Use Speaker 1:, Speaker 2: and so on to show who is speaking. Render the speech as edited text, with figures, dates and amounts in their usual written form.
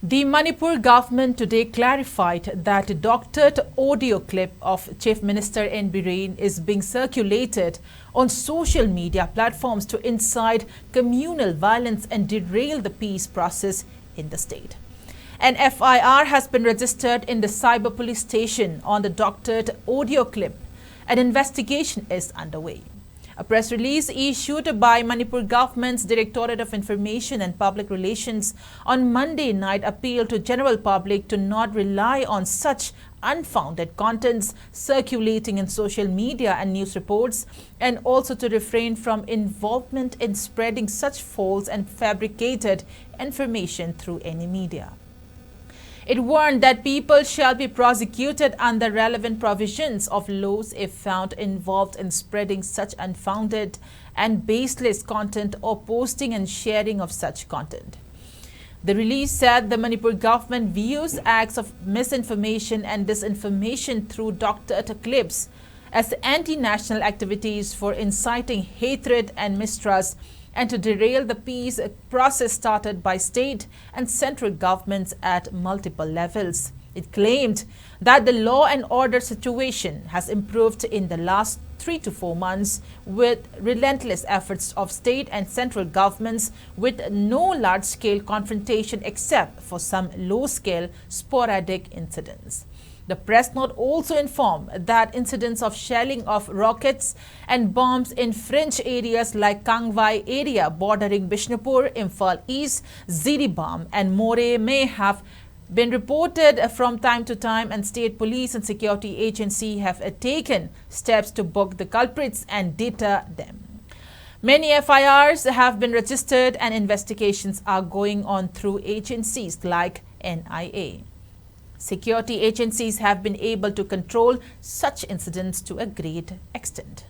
Speaker 1: The Manipur government today clarified that a doctored audio clip of Chief Minister Biren is being circulated on social media platforms to incite communal violence and derail the peace process in the state. An FIR has been registered in the cyber police station on the doctored audio clip. An investigation is underway. A press release issued by Manipur government's Directorate of Information and Public Relations on Monday night appealed to general public to not rely on such unfounded contents circulating in social media and news reports, and also to refrain from involvement in spreading such false and fabricated information through any media. It warned that people shall be prosecuted under relevant provisions of laws if found involved in spreading such unfounded and baseless content or posting and sharing of such content. The release said the Manipur government views acts of misinformation and disinformation through doctored clips as anti-national activities for inciting hatred and mistrust and to derail the peace process started by state and central governments at multiple levels. It claimed that the law and order situation has improved in the last 3 to 4 months with relentless efforts of state and central governments with no large-scale confrontation except for some low-scale sporadic incidents. The press note also informed that incidents of shelling of rockets and bombs in fringe areas like Kangwai area bordering Bishnupur, Imphal East, Ziribam and More may have been reported from time to time, and state police and security agency have taken steps to book the culprits and deter them. Many FIRs have been registered and investigations are going on through agencies like NIA. Security agencies have been able to control such incidents to a great extent.